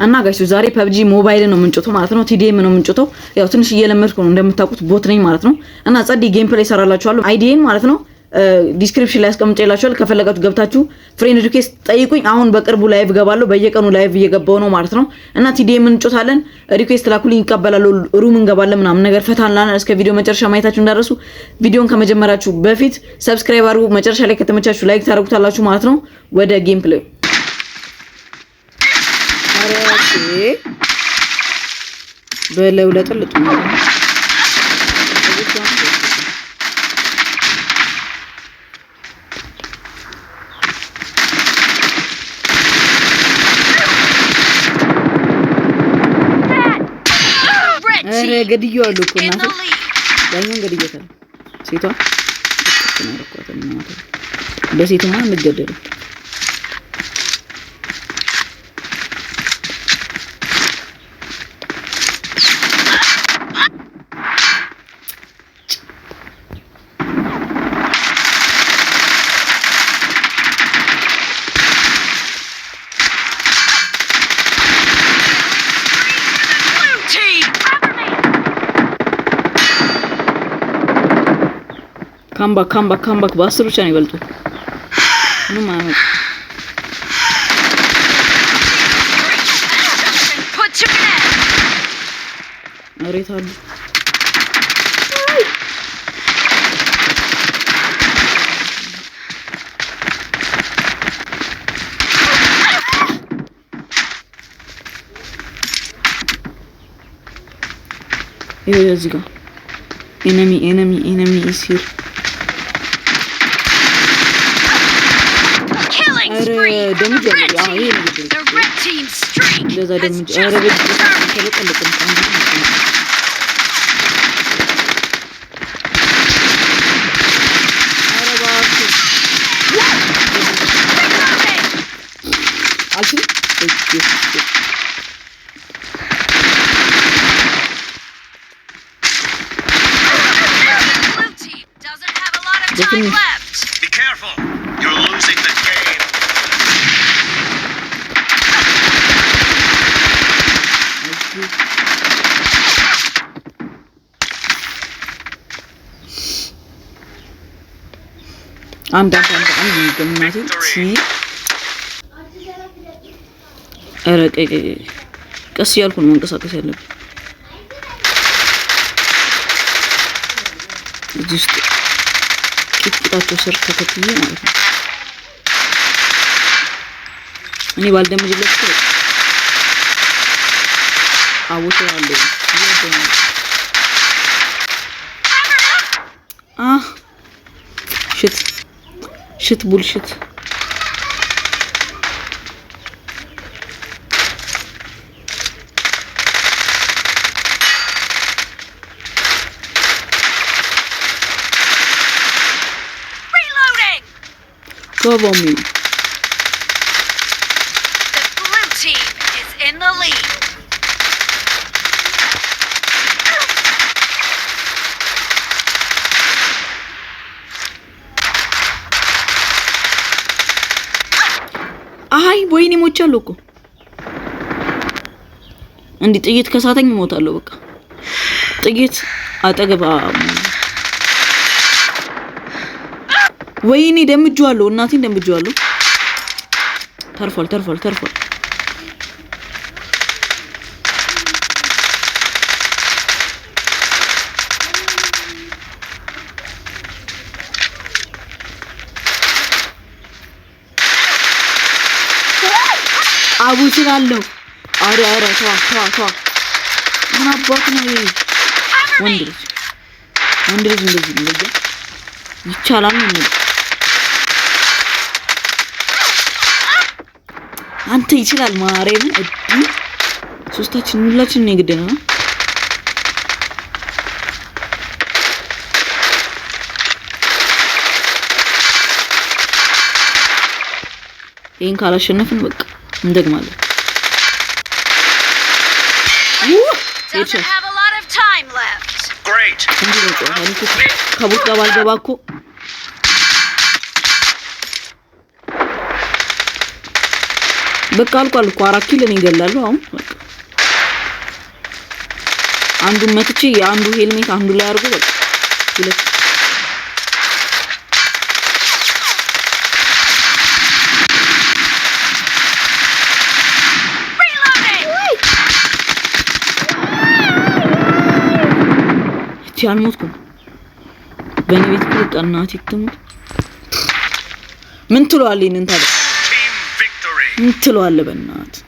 እና ጋይስ ዛሬ PUBG ሞባይል ነው የምንጮተው ማለት ነው። TDM ነው የምንጮተው። ያው ትንሽ እየለመድኩ ነው እንደምታውቁት ቦት ነኝ ማለት ነው። እና ጸዲ ጌም ፕሌይ ሰራላችኋለሁ አይዲን ማለት ነው ዲስክሪፕሽን ላይ አስቀምጬላችኋለሁ። ከፈለጋችሁ ገብታችሁ ፍሬንድ ሪኩዌስት ጠይቁኝ። አሁን በቅርቡ ላይቭ ገባለሁ። በየቀኑ ላይቭ እየገባው ነው ማለት ነው። እና TDM እንጮታለን። ሪኩዌስት ላኩልኝ ይቀበላለሁ። ሩም እንገባለን ምናምን ነገር ፈታንላና እስከ ቪዲዮ መጨረሻ ማየታችሁ እንዳደረሱ ቪዲዮን ከመጀመራችሁ በፊት ሰብስክራይብ አድርጉ። መጨረሻ ላይ ከተመቻችሁ ላይክ ታደርጉታላችሁ ማለት ነው። ወደ ጌም ፕሌይ በለውለጥ ልጡ ነው አረ ገድየው አሉ እኮ እናት ያኛው ገድየታል ሴቷ በሴቷ እንገደል ካምባክ በአስር ብቻ ነው ይበልጡ ምንም ማለት አሬታሉ እዚህ ጋር enemy is here damage the red team streak Be careful, you're losing the game. I'm gonna see. ቀስ ያልኩ ነው መንቀሳቀስ ያለብኝ እዚህ ውስጥ ቂጣቸው ስር ተከትዬ ማለት ነው። እኔ ባልደምጅለት አውቶ ያለው ሽት ቡልሽት Cover me. The blue team is in the lead. አይ ወይኔ ሞቻለሁ እኮ እንዴ ጥይት ከሳተኝ ሞታለሁ በቃ ጥይት አጠገባ ወይኔ ደምጇለሁ እናቴን ደምጇለሁ ተርፏል አቡሽላለሁ አረ ተዋ ምን አባቱ ነው ወንድ ልጅ እንደዚህ ይቻላል ነው አንተ ይችላል ማሬም እዲ ሶስታችን ሁላችን ነው ግዴና ይሄን ካላሸነፍን በቃ እንደግማለን Doesn't have a lot of time left. Great. ከቡት ጋር ባልገባ እኮ በቃ አልቋል እኮ 4 ኪል እኔ እገላለሁ አሁን አንዱን መትቼ አንዱ ሄልሜት አንዱ ላይ አድርጎ በቃ ሁለት አልሞትኩም በእኔ ቤት በቃ እናቴ ትሙት ምን ትለዋለህ? ምን ትለዋለህ በእናትህ